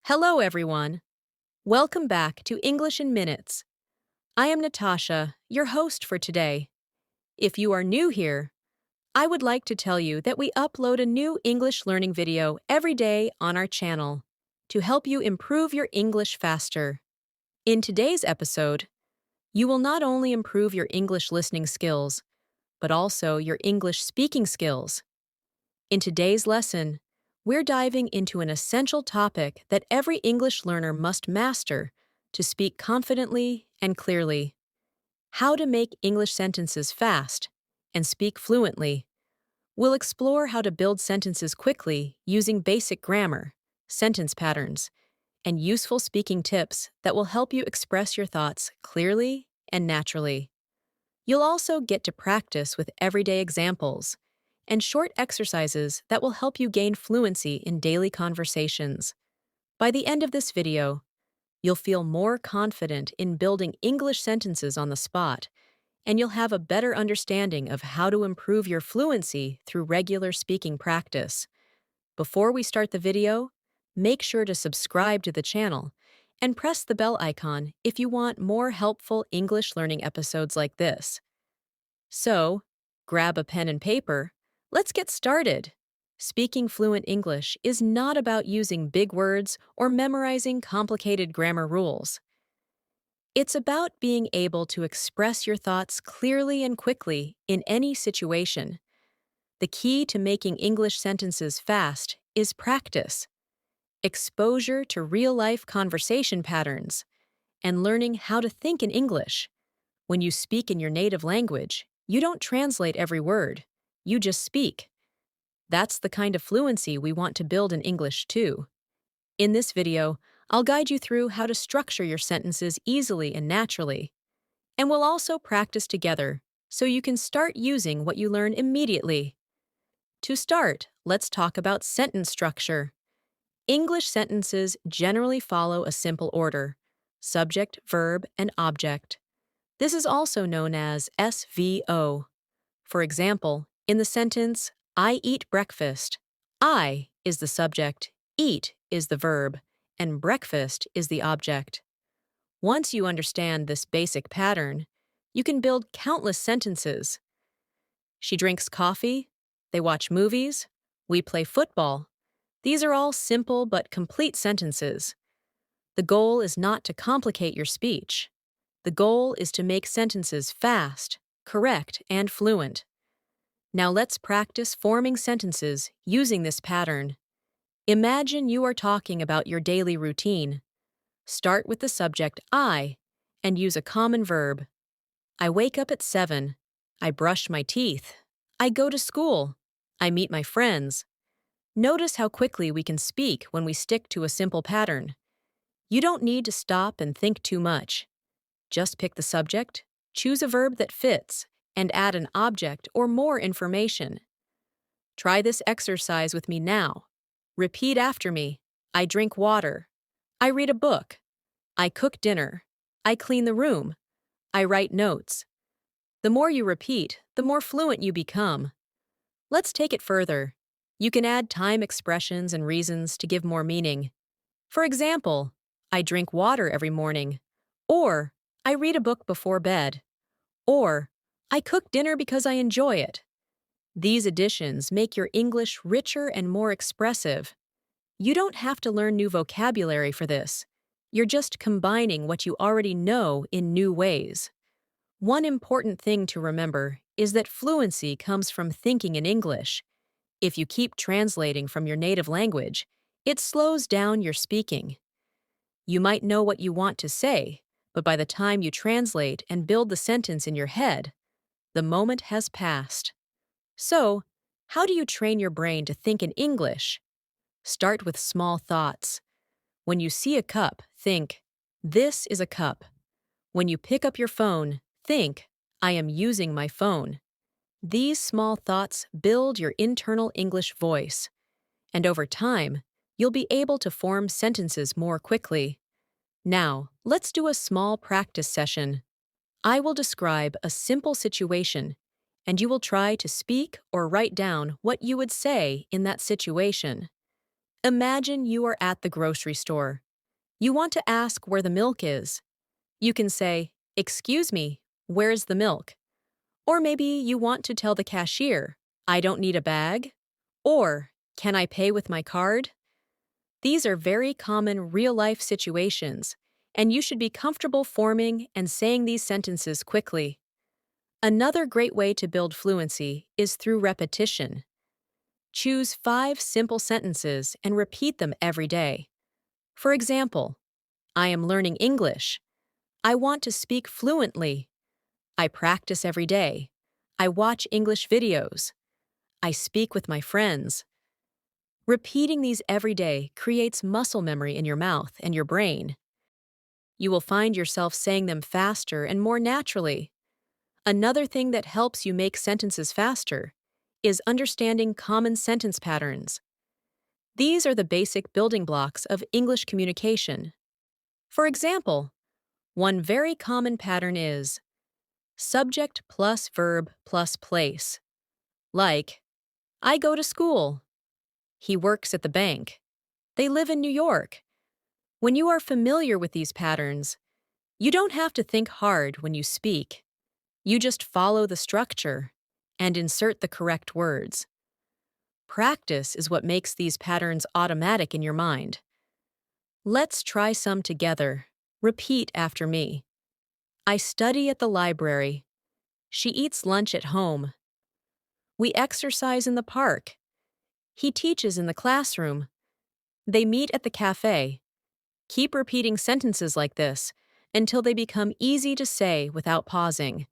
Hello, everyone. Welcome back to English in Minutes. I am Natasha, your host for today. If you are new here, I would like to tell you that we upload a new English learning video every day on our channel to help you improve your English faster. In today's episode, you will not only improve your English listening skills, but also your English speaking skills. In today's lesson, we're diving into an essential topic that every English learner must master to speak confidently and clearly. How to make English sentences fast and speak fluently. We'll explore how to build sentences quickly using basic grammar, sentence patterns, and useful speaking tips that will help you express your thoughts clearly and naturally. You'll also get to practice with everyday examples and short exercises that will help you gain fluency in daily conversations. By the end of this video, you'll feel more confident in building English sentences on the spot, and you'll have a better understanding of how to improve your fluency through regular speaking practice. Before we start the video, make sure to subscribe to the channel and press the bell icon if you want more helpful English learning episodes like this. So, grab a pen and paper. Let's get started. Speaking fluent English is not about using big words or memorizing complicated grammar rules. It's about being able to express your thoughts clearly and quickly in any situation. The key to making English sentences fast is practice, exposure to real-life conversation patterns, and learning how to think in English. When you speak in your native language, you don't translate every word. You just speak. That's the kind of fluency we want to build in English, too. In this video, I'll guide you through how to structure your sentences easily and naturally. And we'll also practice together so you can start using what you learn immediately. To start, let's talk about sentence structure. English sentences generally follow a simple order: subject, verb, and object. This is also known as SVO. For example, in the sentence, I eat breakfast, I is the subject, eat is the verb, and breakfast is the object. Once you understand this basic pattern, you can build countless sentences. She drinks coffee, they watch movies, we play football. These are all simple but complete sentences. The goal is not to complicate your speech. The goal is to make sentences fast, correct, and fluent. Now let's practice forming sentences using this pattern. Imagine you are talking about your daily routine. Start with the subject I and use a common verb. I wake up at 7. I brush my teeth. I go to school. I meet my friends. Notice how quickly we can speak when we stick to a simple pattern. You don't need to stop and think too much. Just pick the subject, choose a verb that fits, and add an object or more information. Try this exercise with me now. Repeat after me. I drink water. I read a book. I cook dinner. I clean the room. I write notes. The more you repeat, the more fluent you become. Let's take it further. You can add time expressions and reasons to give more meaning. For example, I drink water every morning. Or, I read a book before bed. Or, I cook dinner because I enjoy it. These additions make your English richer and more expressive. You don't have to learn new vocabulary for this. You're just combining what you already know in new ways. One important thing to remember is that fluency comes from thinking in English. If you keep translating from your native language, it slows down your speaking. You might know what you want to say, but by the time you translate and build the sentence in your head, the moment has passed. So, how do you train your brain to think in English? Start with small thoughts. When you see a cup, think, this is a cup. When you pick up your phone, think, I am using my phone. These small thoughts build your internal English voice, and over time, you'll be able to form sentences more quickly. Now, let's do a small practice session. I will describe a simple situation, and you will try to speak or write down what you would say in that situation. Imagine you are at the grocery store. You want to ask where the milk is. You can say, "Excuse me, where's the milk?" Or maybe you want to tell the cashier, "I don't need a bag." Or, "Can I pay with my card?" These are very common real-life situations, and you should be comfortable forming and saying these sentences quickly. Another great way to build fluency is through repetition. Choose 5 simple sentences and repeat them every day. For example, I am learning English. I want to speak fluently. I practice every day. I watch English videos. I speak with my friends. Repeating these every day creates muscle memory in your mouth and your brain. You will find yourself saying them faster and more naturally. Another thing that helps you make sentences faster is understanding common sentence patterns. These are the basic building blocks of English communication. For example, one very common pattern is subject plus verb plus place. Like, I go to school. He works at the bank. They live in New York. When you are familiar with these patterns, you don't have to think hard when you speak. You just follow the structure and insert the correct words. Practice is what makes these patterns automatic in your mind. Let's try some together. Repeat after me. I study at the library. She eats lunch at home. We exercise in the park. He teaches in the classroom. They meet at the cafe. Keep repeating sentences like this until they become easy to say without pausing.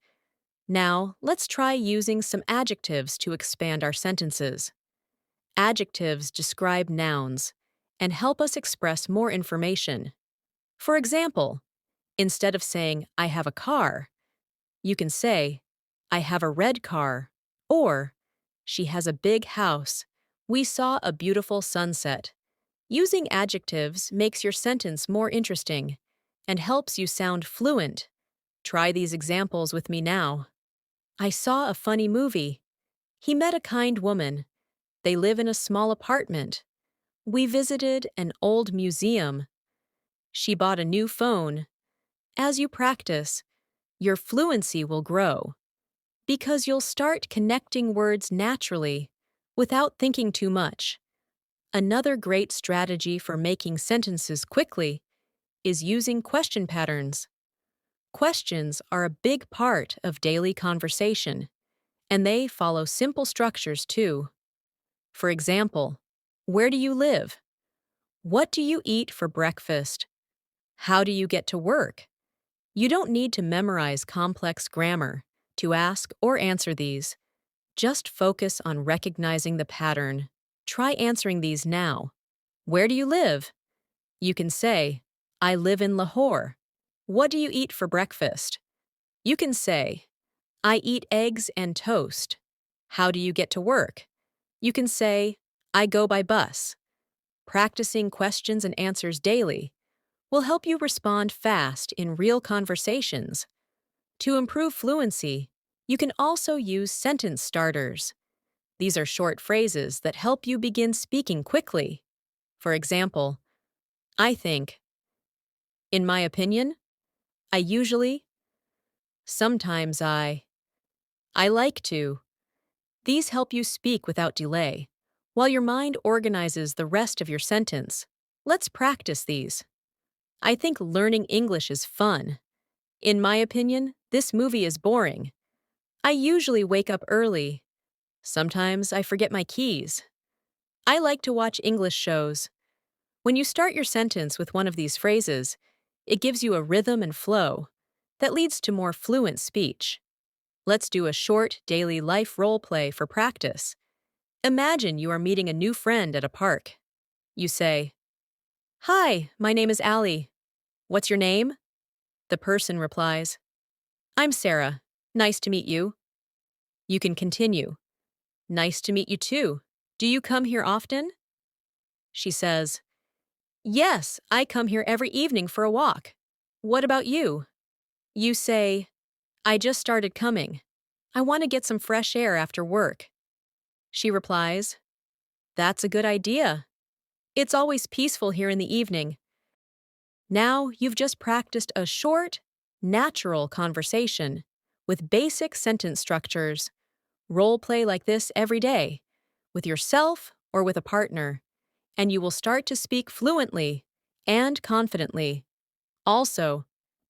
Now, let's try using some adjectives to expand our sentences. Adjectives describe nouns and help us express more information. For example, instead of saying, I have a car, you can say, I have a red car, or she has a big house. We saw a beautiful sunset. Using adjectives makes your sentence more interesting and helps you sound fluent. Try these examples with me now. I saw a funny movie. He met a kind woman. They live in a small apartment. We visited an old museum. She bought a new phone. As you practice, your fluency will grow because you'll start connecting words naturally without thinking too much. Another great strategy for making sentences quickly is using question patterns. Questions are a big part of daily conversation, and they follow simple structures too. For example, where do you live? What do you eat for breakfast? How do you get to work? You don't need to memorize complex grammar to ask or answer these. Just focus on recognizing the pattern. Try answering these now. Where do you live? You can say, I live in Lahore. What do you eat for breakfast? You can say, I eat eggs and toast. How do you get to work? You can say, I go by bus. Practicing questions and answers daily will help you respond fast in real conversations. To improve fluency, you can also use sentence starters. These are short phrases that help you begin speaking quickly. For example, I think, in my opinion, I usually, sometimes I like to. These help you speak without delay, while your mind organizes the rest of your sentence. Let's practice these. I think learning English is fun. In my opinion, this movie is boring. I usually wake up early. Sometimes I forget my keys. I like to watch English shows. When you start your sentence with one of these phrases, it gives you a rhythm and flow that leads to more fluent speech. Let's do a short daily life role play for practice. Imagine you are meeting a new friend at a park. You say, Hi, my name is Allie. What's your name? The person replies, I'm Sarah. Nice to meet you. You can continue. Nice to meet you too. Do you come here often? She says, Yes, I come here every evening for a walk. What about you? You say, I just started coming. I want to get some fresh air after work. She replies, That's a good idea. It's always peaceful here in the evening. Now you've just practiced a short, natural conversation with basic sentence structures. Role play like this every day, with yourself or with a partner, and you will start to speak fluently and confidently. Also,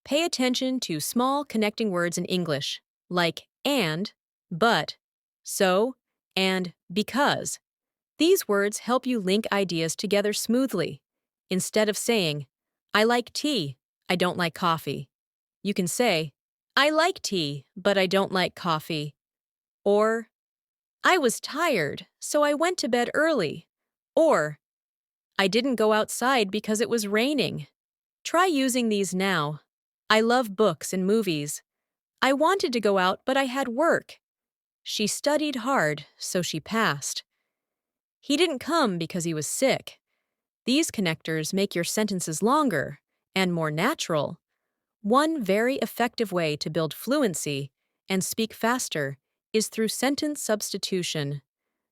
pay attention to small connecting words in English, like and, but, so, and because. These words help you link ideas together smoothly. Instead of saying, I like tea, I don't like coffee, you can say, I like tea, but I don't like coffee. Or, I was tired, so I went to bed early. Or, I didn't go outside because it was raining. Try using these now. I love books and movies. I wanted to go out, but I had work. She studied hard, so she passed. He didn't come because he was sick. These connectors make your sentences longer and more natural. One very effective way to build fluency and speak faster is through sentence substitution.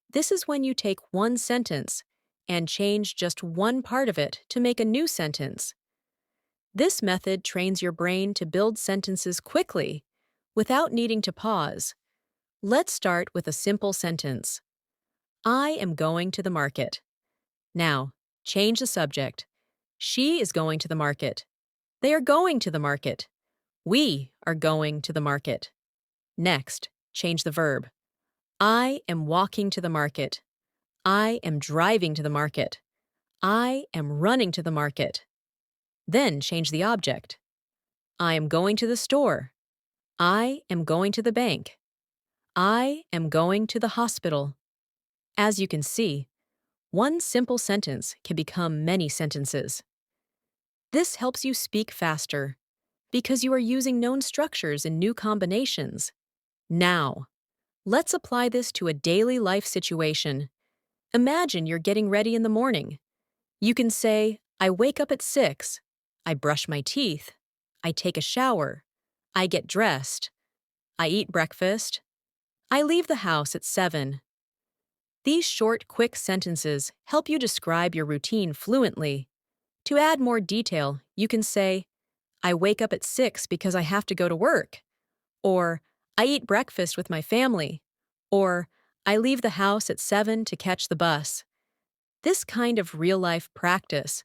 This is when you take one sentence and change just one part of it to make a new sentence. This method trains your brain to build sentences quickly without needing to pause. Let's start with a simple sentence. I am going to the market. Now, change the subject. She is going to the market. They are going to the market. We are going to the market. Next, change the verb. I am walking to the market. I am driving to the market. I am running to the market. Then change the object. I am going to the store. I am going to the bank. I am going to the hospital. As you can see, one simple sentence can become many sentences. This helps you speak faster because you are using known structures in new combinations. Now, let's apply this to a daily life situation. Imagine you're getting ready in the morning. You can say, I wake up at 6. I brush my teeth. I take a shower. I get dressed. I eat breakfast. I leave the house at 7. These short, quick sentences help you describe your routine fluently. To add more detail, you can say, I wake up at 6 because I have to go to work. Or, I eat breakfast with my family. Or, I leave the house at 7 to catch the bus. This kind of real-life practice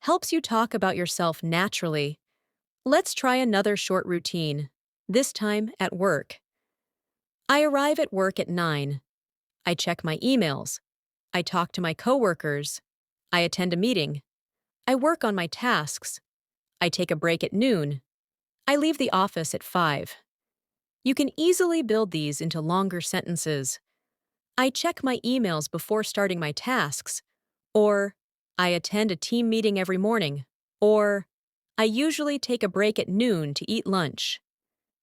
helps you talk about yourself naturally. Let's try another short routine, this time at work. I arrive at work at 9. I check my emails. I talk to my coworkers. I attend a meeting. I work on my tasks. I take a break at noon. I leave the office at 5. You can easily build these into longer sentences. I check my emails before starting my tasks. Or, I attend a team meeting every morning. Or, I usually take a break at noon to eat lunch.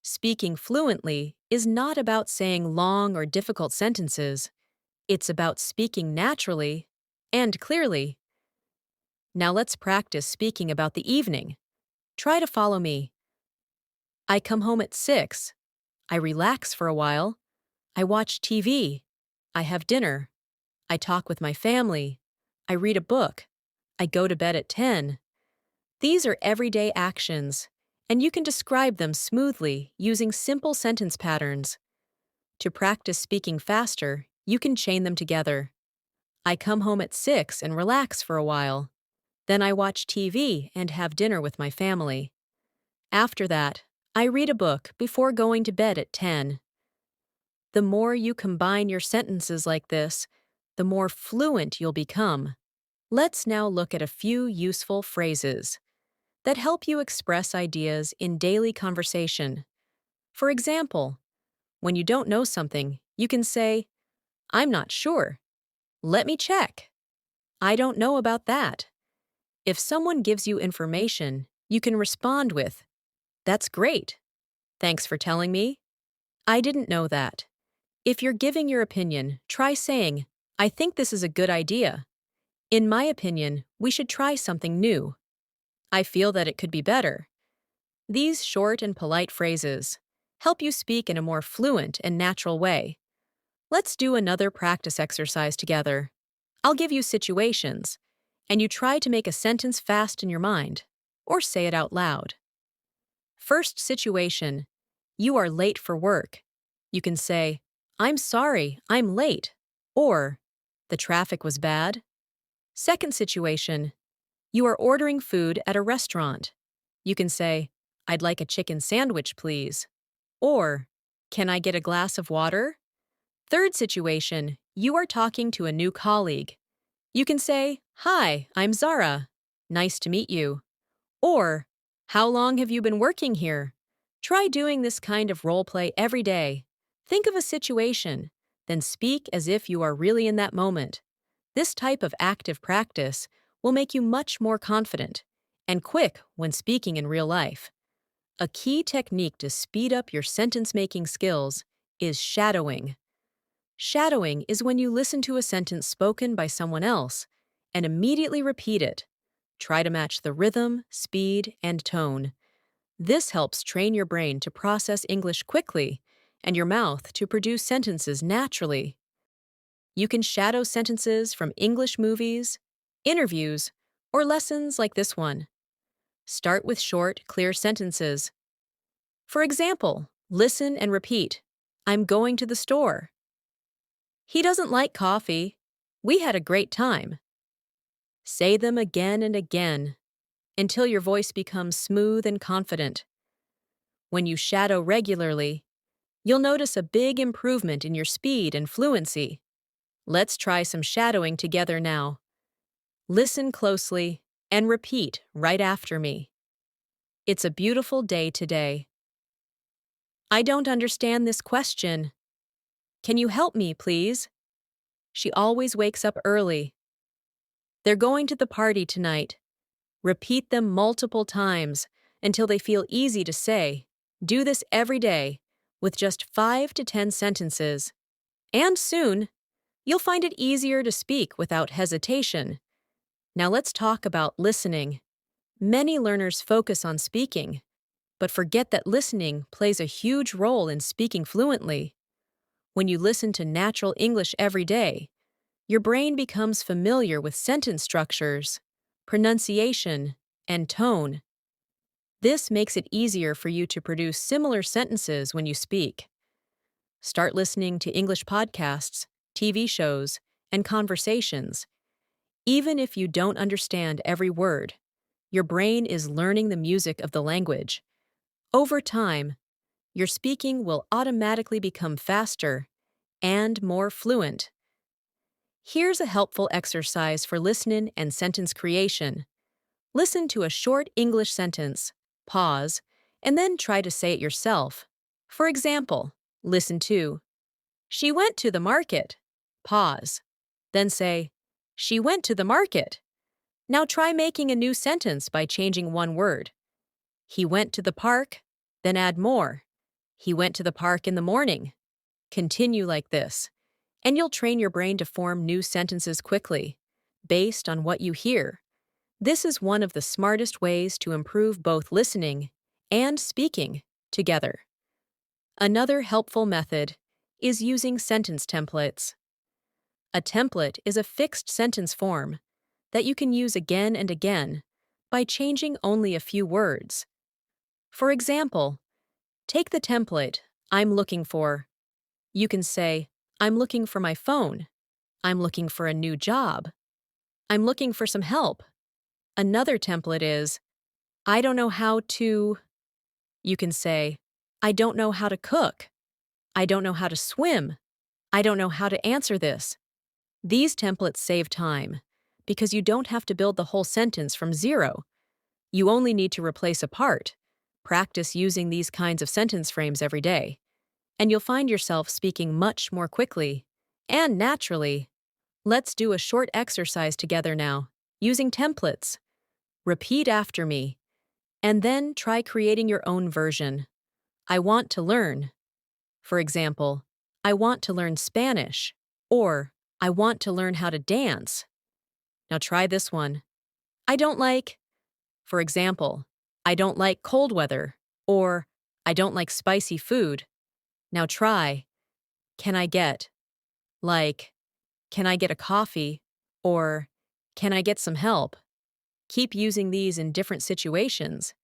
Speaking fluently is not about saying long or difficult sentences. It's about speaking naturally and clearly. Now let's practice speaking about the evening. Try to follow me. I come home at 6. I relax for a while. I watch TV. I have dinner. I talk with my family. I read a book. I go to bed at 10. These are everyday actions, and you can describe them smoothly using simple sentence patterns. To practice speaking faster, you can chain them together. I come home at 6 and relax for a while. Then I watch TV and have dinner with my family. After that, I read a book before going to bed at 10. The more you combine your sentences like this, the more fluent you'll become. Let's now look at a few useful phrases that help you express ideas in daily conversation. For example, when you don't know something, you can say, I'm not sure. Let me check. I don't know about that. If someone gives you information, you can respond with, That's great. Thanks for telling me. I didn't know that. If you're giving your opinion, try saying, I think this is a good idea. In my opinion, we should try something new. I feel that it could be better. These short and polite phrases help you speak in a more fluent and natural way. Let's do another practice exercise together. I'll give you situations, and you try to make a sentence fast in your mind, or say it out loud. First situation, you are late for work. You can say, I'm sorry, I'm late, or the traffic was bad. Second situation, you are ordering food at a restaurant. You can say, I'd like a chicken sandwich, please, or can I get a glass of water? Third situation, you are talking to a new colleague. You can say, Hi, I'm Zara. Nice to meet you. Or, how long have you been working here? Try doing this kind of role play every day. Think of a situation, then speak as if you are really in that moment. This type of active practice will make you much more confident and quick when speaking in real life. A key technique to speed up your sentence-making skills is shadowing. Shadowing is when you listen to a sentence spoken by someone else and immediately repeat it. Try to match the rhythm, speed, and tone. This helps train your brain to process English quickly and your mouth to produce sentences naturally. You can shadow sentences from English movies, interviews, or lessons like this one. Start with short, clear sentences. For example, listen and repeat, I'm going to the store. He doesn't like coffee. We had a great time. Say them again and again until your voice becomes smooth and confident. When you shadow regularly, you'll notice a big improvement in your speed and fluency. Let's try some shadowing together now. Listen closely and repeat right after me. It's a beautiful day today. I don't understand this question. Can you help me, please? She always wakes up early. They're going to the party tonight. Repeat them multiple times until they feel easy to say. Do this every day with just 5 to 10 sentences. And soon, you'll find it easier to speak without hesitation. Now let's talk about listening. Many learners focus on speaking, but forget that listening plays a huge role in speaking fluently. When you listen to natural English every day, your brain becomes familiar with sentence structures, pronunciation, and tone. This makes it easier for you to produce similar sentences when you speak. Start listening to English podcasts, TV shows, and conversations. Even if you don't understand every word, your brain is learning the music of the language. Over time, your speaking will automatically become faster and more fluent. Here's a helpful exercise for listening and sentence creation. Listen to a short English sentence, pause, and then try to say it yourself. For example, listen to, She went to the market. Pause. Then say, She went to the market. Now try making a new sentence by changing one word. He went to the park, then add more. He went to the park in the morning. Continue like this, and you'll train your brain to form new sentences quickly, based on what you hear. This is one of the smartest ways to improve both listening and speaking together. Another helpful method is using sentence templates. A template is a fixed sentence form that you can use again and again by changing only a few words. For example, take the template, I'm looking for. You can say, I'm looking for my phone. I'm looking for a new job. I'm looking for some help. Another template is, I don't know how to. You can say, I don't know how to cook. I don't know how to swim. I don't know how to answer this. These templates save time because you don't have to build the whole sentence from zero. You only need to replace a part. Practice using these kinds of sentence frames every day, and you'll find yourself speaking much more quickly and naturally. Let's do a short exercise together now, using templates. Repeat after me, and then try creating your own version. I want to learn. For example, I want to learn Spanish, or I want to learn how to dance. Now try this one. I don't like, for example, I don't like cold weather, or I don't like spicy food. Now try, can I get, like, can I get a coffee, or Can I get some help? Keep using these in different situations,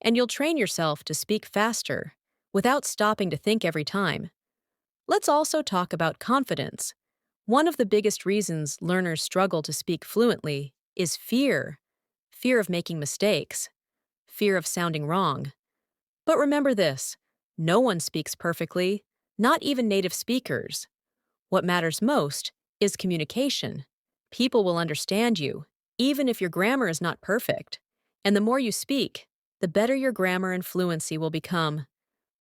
and you'll train yourself to speak faster without stopping to think every time. Let's also talk about confidence. One of the biggest reasons learners struggle to speak fluently is fear. Fear of making mistakes, fear of sounding wrong. But remember this, no one speaks perfectly, not even native speakers. What matters most is communication. People will understand you, even if your grammar is not perfect. And the more you speak, the better your grammar and fluency will become.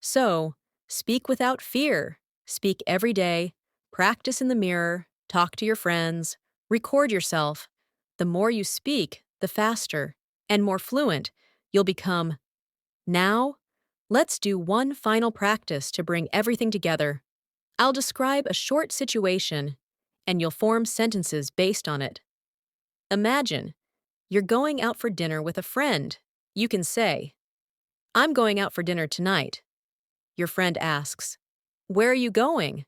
So, speak without fear. Speak every day, practice in the mirror, talk to your friends, record yourself. The more you speak, the faster and more fluent you'll become. Now, let's do one final practice to bring everything together. I'll describe a short situation, and you'll form sentences based on it. Imagine you're going out for dinner with a friend. You can say, "I'm going out for dinner tonight." Your friend asks, "Where are you going?"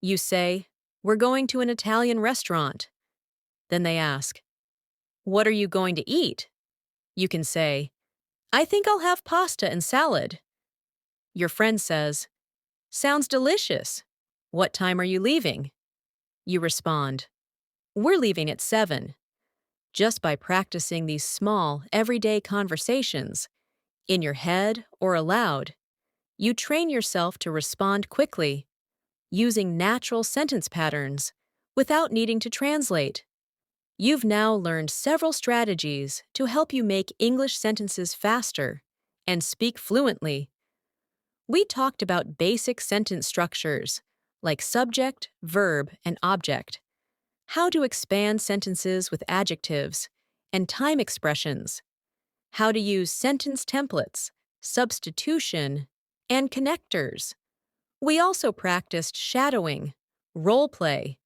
You say, "We're going to an Italian restaurant." Then they ask, "What are you going to eat?" You can say, "I think I'll have pasta and salad." Your friend says, "Sounds delicious. What time are you leaving?" You respond, "We're leaving at 7. Just by practicing these small, everyday conversations, in your head or aloud, you train yourself to respond quickly, using natural sentence patterns, without needing to translate. You've now learned several strategies to help you make English sentences faster and speak fluently. We talked about basic sentence structures, like subject, verb, and object, how to expand sentences with adjectives, and time expressions, how to use sentence templates, substitution, and connectors. We also practiced shadowing, role play,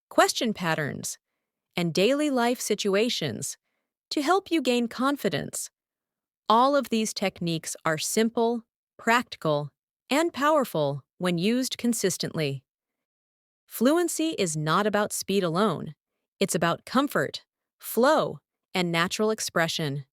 question patterns, and daily life situations to help you gain confidence. All of these techniques are simple, practical, and powerful when used consistently. Fluency is not about speed alone. It's about comfort, flow, and natural expression.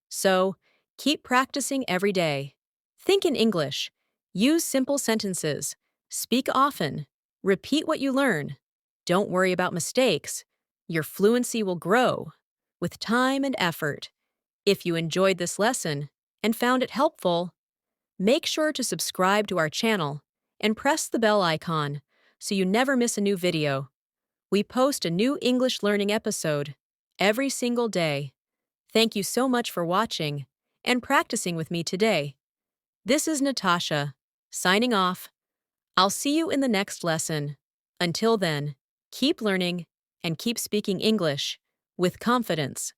So, keep practicing every day. Think in English. Use simple sentences. Speak often. Repeat what you learn. Don't worry about mistakes. Your fluency will grow with time and effort. If you enjoyed this lesson and found it helpful, make sure to subscribe to our channel and press the bell icon so you never miss a new video. We post a new English learning episode every single day. Thank you so much for watching and practicing with me today. This is Natasha, signing off. I'll see you in the next lesson. Until then, keep learning and keep speaking English with confidence.